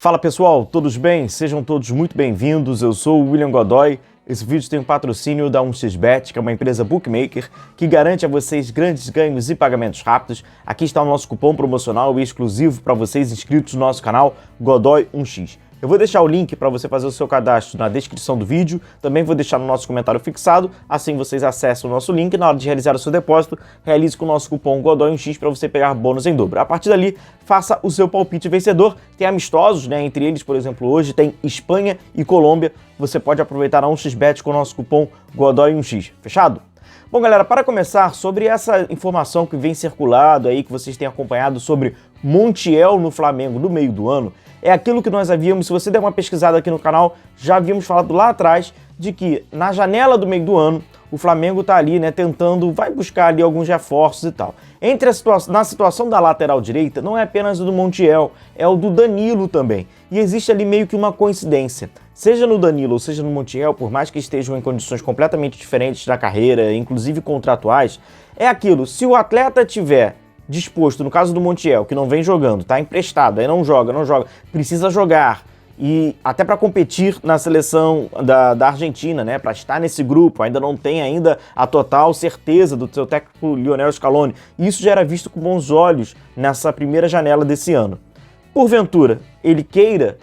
Fala pessoal, todos bem? Sejam todos muito bem-vindos, eu sou o William Godoy. Esse vídeo tem um patrocínio da 1xBet, que é uma empresa bookmaker que garante a vocês grandes ganhos e pagamentos rápidos. Aqui está o nosso cupom promocional exclusivo para vocês inscritos no nosso canal Godoy1x. Eu vou deixar o link para você fazer o seu cadastro na descrição do vídeo, também vou deixar no nosso comentário fixado, assim vocês acessam o nosso link e na hora de realizar o seu depósito, realize com o nosso cupom Godoy1x para você pegar bônus em dobro. A partir dali, faça o seu palpite vencedor. Tem amistosos, né? Entre eles, por exemplo, hoje tem Espanha e Colômbia. Você pode aproveitar a 1xBet com o nosso cupom Godoy1x. Fechado? Bom, galera, para começar, sobre essa informação que vem circulado aí, que vocês têm acompanhado sobre Montiel no Flamengo no meio do ano, é aquilo que nós havíamos, se você der uma pesquisada aqui no canal, já havíamos falado lá atrás de que na janela do meio do ano, o Flamengo tá ali, né, tentando, vai buscar ali alguns reforços e tal. Na situação da lateral direita, não é apenas o do Montiel, é o do Danilo também. E existe ali meio que uma coincidência. Seja no Danilo ou seja no Montiel, por mais que estejam em condições completamente diferentes da carreira, inclusive contratuais, é aquilo, se o atleta tiver disposto, no caso do Montiel, que não vem jogando, tá emprestado, aí não joga, precisa jogar, e até para competir na seleção da Argentina, né, para estar nesse grupo, ainda não tem ainda a total certeza do seu técnico Lionel Scaloni. Isso já era visto com bons olhos nessa primeira janela desse ano. Porventura, ele queira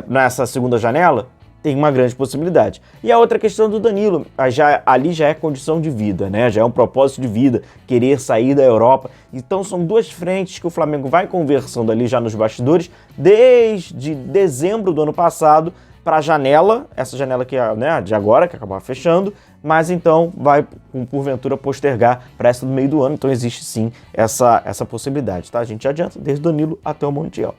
nessa segunda janela, tem uma grande possibilidade. E a outra questão do Danilo, ali já é condição de vida, né? Já é um propósito de vida, querer sair da Europa. Então são duas frentes que o Flamengo vai conversando ali já nos bastidores, desde dezembro do ano passado para a janela, essa janela que é, né, de agora, que acabou fechando, mas então vai, porventura, postergar para essa do meio do ano. Então existe sim essa possibilidade, tá? A gente adianta desde o Danilo até o Montiel.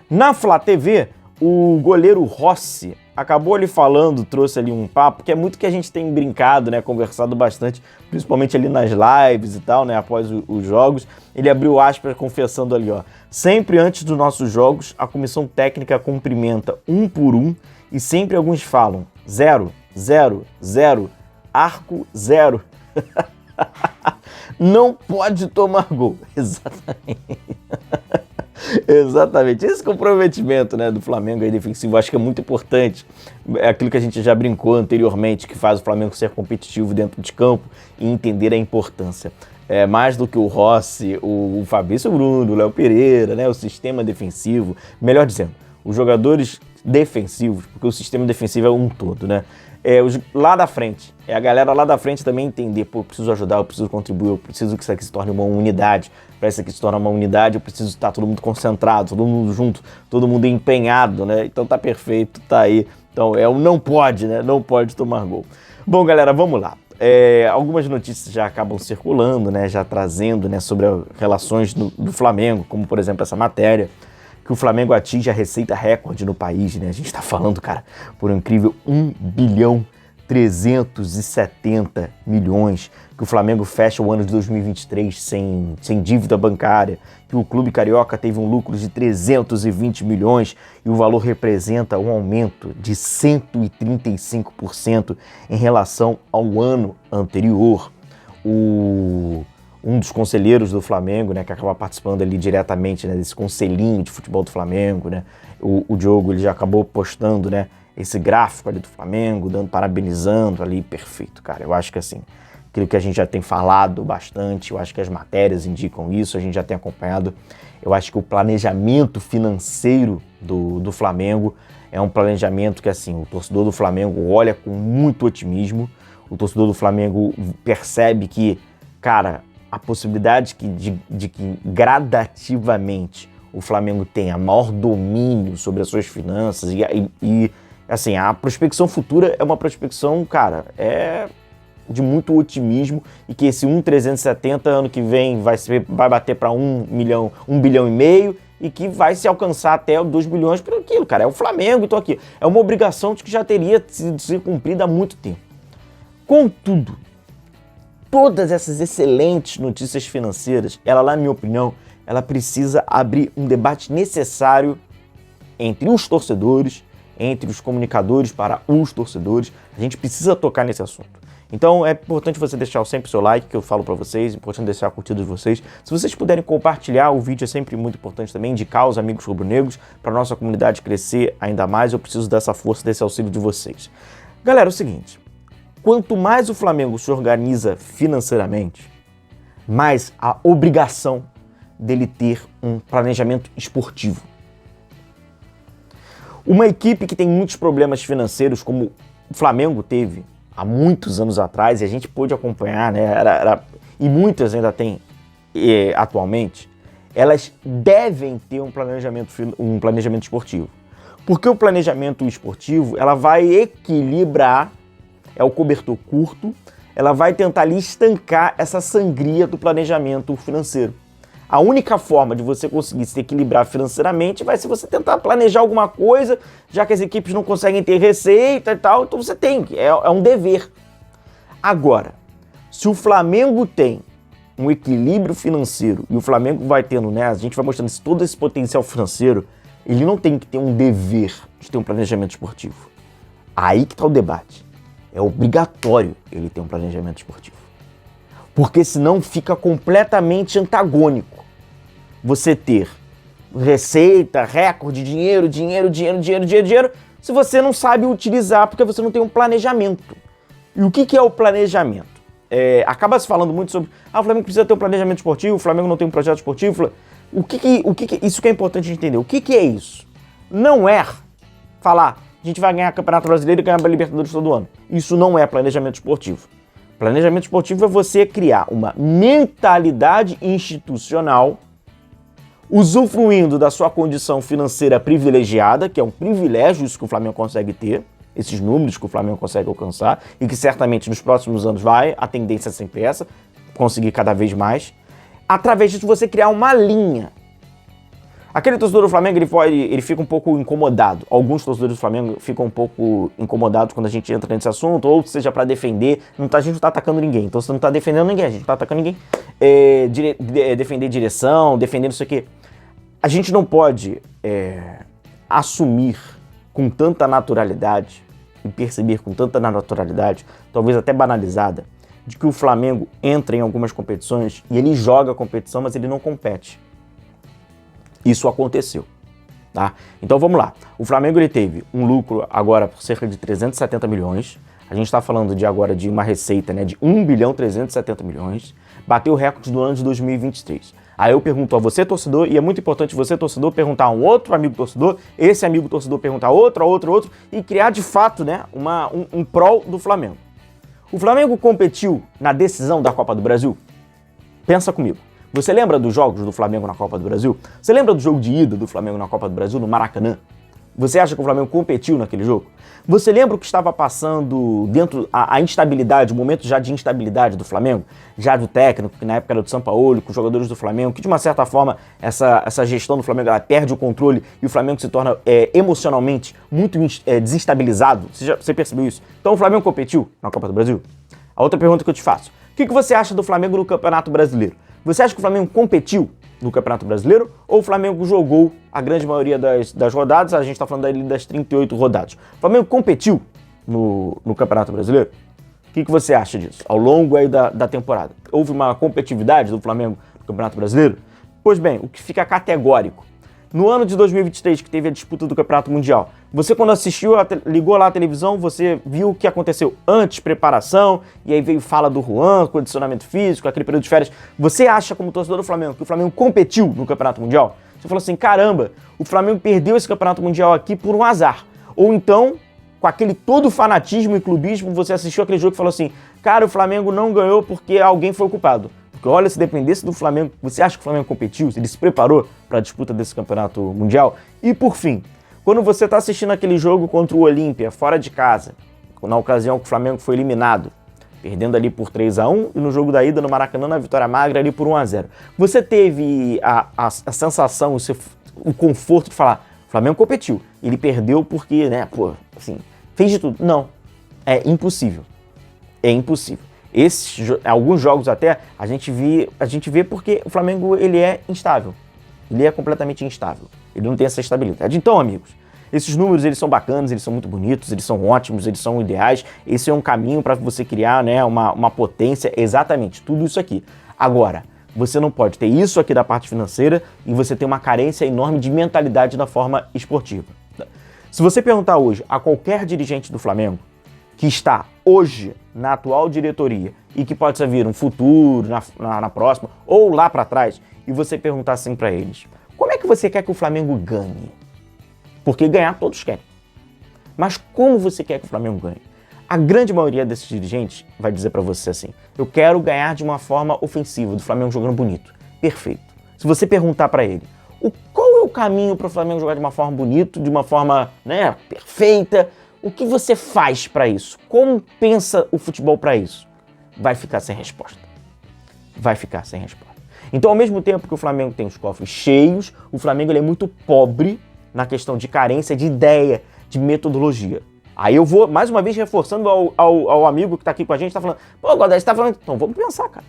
Na Flá TV, o goleiro Rossi acabou ali falando, trouxe ali um papo, que é muito que a gente tem brincado, né, conversado bastante, principalmente ali nas lives e tal, né, após os jogos. Ele abriu aspas confessando ali, ó: sempre antes dos nossos jogos, a comissão técnica cumprimenta um por um e sempre alguns falam 0, 0, 0, arco 0. Não pode tomar gol. Exatamente. Exatamente, esse comprometimento, né, do Flamengo aí defensivo, acho que é muito importante. É aquilo que a gente já brincou anteriormente, que faz o Flamengo ser competitivo dentro de campo e entender a importância. É mais do que o Rossi, o Fabrício Bruno, o Léo Pereira, né, o sistema defensivo, melhor dizendo, os jogadores defensivos, porque o sistema defensivo é um todo, né? Lá da frente, a galera lá da frente também entender, pô, eu preciso ajudar, eu preciso contribuir, eu preciso que isso aqui se torne uma unidade. Para isso aqui se tornar uma unidade, eu preciso estar todo mundo concentrado, todo mundo junto, todo mundo empenhado, né? Então tá perfeito, tá aí. Então não pode, né? Não pode tomar gol. Bom, galera, vamos lá. Algumas notícias já acabam circulando, né? Já trazendo, né, sobre as relações do Flamengo, como por exemplo essa matéria, que o Flamengo atinge a receita recorde no país, né? A gente tá falando, cara, por um incrível 1.370 bilhões, que o Flamengo fecha o ano de 2023 sem dívida bancária, que o clube carioca teve um lucro de 320 milhões e o valor representa um aumento de 135% em relação ao ano anterior. Um dos conselheiros do Flamengo, né, que acaba participando ali diretamente, né, desse conselhinho de futebol do Flamengo, né, o Diogo, ele já acabou postando, né, esse gráfico ali do Flamengo, parabenizando ali, perfeito, cara. Eu acho que assim, aquilo que a gente já tem falado bastante, eu acho que as matérias indicam isso, a gente já tem acompanhado. Eu acho que o planejamento financeiro do Flamengo é um planejamento que, assim, o torcedor do Flamengo olha com muito otimismo, o torcedor do Flamengo percebe que, cara, a possibilidade de que gradativamente o Flamengo tenha maior domínio sobre as suas finanças e assim, a prospecção futura é uma prospecção, cara, de muito otimismo, e que esse 1.370 ano que vem vai bater para 1 bilhão e meio, e que vai se alcançar até 2 bilhões por aquilo, cara. É o Flamengo, então aqui, é uma obrigação que já teria sido cumprida há muito tempo. Contudo, todas essas excelentes notícias financeiras, ela, na minha opinião, ela precisa abrir um debate necessário entre os torcedores, entre os comunicadores para os torcedores. A gente precisa tocar nesse assunto. Então é importante você deixar sempre o seu like, que eu falo pra vocês, é importante deixar a curtida de vocês. Se vocês puderem compartilhar o vídeo, é sempre muito importante também, indicar os amigos rubro-negros, para nossa comunidade crescer ainda mais. Eu preciso dessa força, desse auxílio de vocês. Galera, é o seguinte, quanto mais o Flamengo se organiza financeiramente, mais a obrigação dele ter um planejamento esportivo. Uma equipe que tem muitos problemas financeiros, como o Flamengo teve há muitos anos atrás, e a gente pôde acompanhar, né? E muitas ainda tem atualmente, elas devem ter um planejamento esportivo. Porque o planejamento esportivo, ela vai equilibrar, é o cobertor curto, ela vai tentar ali estancar essa sangria do planejamento financeiro. A única forma de você conseguir se equilibrar financeiramente vai ser você tentar planejar alguma coisa, já que as equipes não conseguem ter receita e tal, então você tem, é um dever. Agora, se o Flamengo tem um equilíbrio financeiro e o Flamengo vai tendo, né, a gente vai mostrando todo esse potencial financeiro, ele não tem que ter um dever de ter um planejamento esportivo. Aí que está o debate. É obrigatório ele ter um planejamento esportivo. Porque senão fica completamente antagônico você ter receita, recorde, dinheiro, se você não sabe utilizar porque você não tem um planejamento. E o que é o planejamento? Acaba se falando muito sobre o Flamengo precisa ter um planejamento esportivo, o Flamengo não tem um projeto esportivo. Isso que é importante entender. O que é isso? Não é falar a gente vai ganhar Campeonato Brasileiro e ganhar a Libertadores todo ano. Isso não é planejamento esportivo. Planejamento esportivo é você criar uma mentalidade institucional usufruindo da sua condição financeira privilegiada, que é um privilégio isso que o Flamengo consegue ter, esses números que o Flamengo consegue alcançar e que certamente nos próximos anos a tendência é sempre essa, conseguir cada vez mais. Através disso você criar uma linha. Aquele torcedor do Flamengo, ele fica um pouco incomodado. Alguns torcedores do Flamengo ficam um pouco incomodados quando a gente entra nesse assunto, ou seja, para defender. A gente não tá atacando ninguém, então você não tá defendendo ninguém, a gente não tá atacando ninguém. Defender direção, defender não sei o quê. A gente não pode assumir com tanta naturalidade e perceber com tanta naturalidade, talvez até banalizada, de que o Flamengo entra em algumas competições e ele joga a competição, mas ele não compete. Isso aconteceu, tá? Então vamos lá. O Flamengo ele teve um lucro agora por cerca de 370 milhões. A gente está falando agora de uma receita, né, de 1 bilhão 370 milhões. Bateu o recorde do ano de 2023. Aí eu pergunto a você, torcedor, e é muito importante você, torcedor, perguntar a um outro amigo torcedor, esse amigo torcedor perguntar a outro, e criar de fato, né, um prol do Flamengo. O Flamengo competiu na decisão da Copa do Brasil? Pensa comigo. Você lembra dos jogos do Flamengo na Copa do Brasil? Você lembra do jogo de ida do Flamengo na Copa do Brasil, no Maracanã? Você acha que o Flamengo competiu naquele jogo? Você lembra o que estava passando dentro a instabilidade, o momento já de instabilidade do Flamengo? Já do técnico, que na época era do Sampaoli, com os jogadores do Flamengo, que de uma certa forma essa gestão do Flamengo ela perde o controle e o Flamengo se torna emocionalmente muito desestabilizado. Você percebeu isso? Então o Flamengo competiu na Copa do Brasil? A outra pergunta que eu te faço. O que você acha do Flamengo no Campeonato Brasileiro? Você acha que o Flamengo competiu no Campeonato Brasileiro ou o Flamengo jogou a grande maioria das rodadas? A gente está falando ali das 38 rodadas. O Flamengo competiu no Campeonato Brasileiro? O que você acha disso? Ao longo aí da temporada, houve uma competitividade do Flamengo no Campeonato Brasileiro? Pois bem, o que fica categórico. No ano de 2023, que teve a disputa do Campeonato Mundial, você quando assistiu, ligou lá a televisão, você viu o que aconteceu antes, preparação, e aí veio fala do Juan, condicionamento físico, aquele período de férias. Você acha, como torcedor do Flamengo, que o Flamengo competiu no Campeonato Mundial? Você falou assim, caramba, o Flamengo perdeu esse Campeonato Mundial aqui por um azar. Ou então, com aquele todo fanatismo e clubismo, você assistiu aquele jogo e falou assim, cara, o Flamengo não ganhou porque alguém foi o culpado. Porque olha, se dependesse do Flamengo, você acha que o Flamengo competiu? Ele se preparou para a disputa desse campeonato mundial? E por fim, quando você está assistindo aquele jogo contra o Olímpia, fora de casa, na ocasião que o Flamengo foi eliminado, perdendo ali por 3-1, e no jogo da ida no Maracanã, na vitória magra ali por 1-0. Você teve a sensação, o conforto de falar, o Flamengo competiu, ele perdeu porque, né, fez de tudo. Não, é impossível. É impossível. Alguns jogos até a gente vê porque o Flamengo ele é instável. Ele é completamente instável. Ele não tem essa estabilidade. Então, amigos, Esses números, eles são bacanas, eles são muito bonitos, eles são ótimos, eles são ideais. Esse é um caminho para você criar, né, uma potência, exatamente, tudo isso aqui. Agora, você não pode ter isso aqui da parte financeira e você ter uma carência enorme de mentalidade na forma esportiva. Se você perguntar hoje a qualquer dirigente do Flamengo, que está hoje na atual diretoria e que pode vir um futuro, na próxima, ou lá para trás, e você perguntar assim para eles, como é que você quer que o Flamengo ganhe? Porque ganhar todos querem. Mas como você quer que o Flamengo ganhe? A grande maioria desses dirigentes vai dizer para você assim, eu quero ganhar de uma forma ofensiva, do Flamengo jogando bonito. Perfeito. Se você perguntar para ele, qual é o caminho para o Flamengo jogar de uma forma bonita, de uma forma, né, perfeita, o que você faz para isso? Como pensa o futebol para isso? Vai ficar sem resposta. Vai ficar sem resposta. Então, ao mesmo tempo que o Flamengo tem os cofres cheios, o Flamengo ele é muito pobre na questão de carência de ideia, de metodologia. Aí eu vou, mais uma vez, reforçando ao amigo que está aqui com a gente, está falando, pô, Godoy, você está falando... Então, vamos pensar, cara.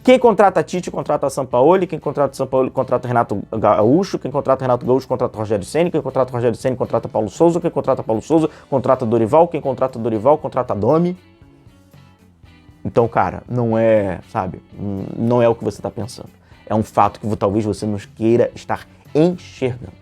Quem contrata Tite, contrata Sampaoli, quem contrata Sampaoli, contrata Renato Gaúcho, quem contrata Renato Gaúcho, contrata Rogério Ceni, quem contrata Rogério Ceni, contrata Paulo Souza, quem contrata Paulo Souza, contrata Dorival, quem contrata Dorival, contrata Domi. Então, cara, não é, sabe, não é o que você está pensando. É um fato que talvez você não queira estar enxergando.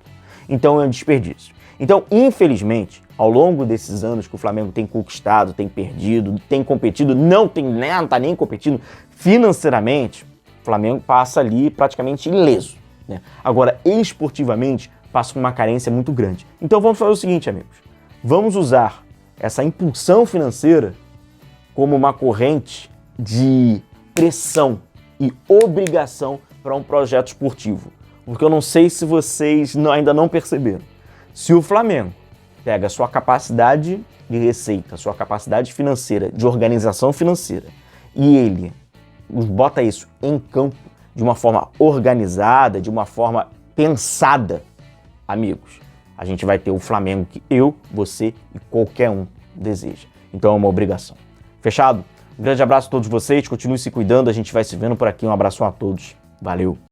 Então, é um desperdício. Então, infelizmente, ao longo desses anos que o Flamengo tem conquistado, tem perdido, tem competido, não está nem competindo financeiramente, o Flamengo passa ali praticamente ileso, né? Agora, esportivamente, passa com uma carência muito grande. Então, vamos fazer o seguinte, amigos. Vamos usar essa impulsão financeira como uma corrente de pressão e obrigação para um projeto esportivo. Porque eu não sei se vocês ainda não perceberam. Se o Flamengo pega a sua capacidade de receita, a sua capacidade financeira, de organização financeira, e ele bota isso em campo de uma forma organizada, de uma forma pensada, amigos, a gente vai ter o Flamengo que eu, você e qualquer um deseja. Então é uma obrigação. Fechado? Um grande abraço a todos vocês, continuem se cuidando, a gente vai se vendo por aqui. Um abraço a todos. Valeu!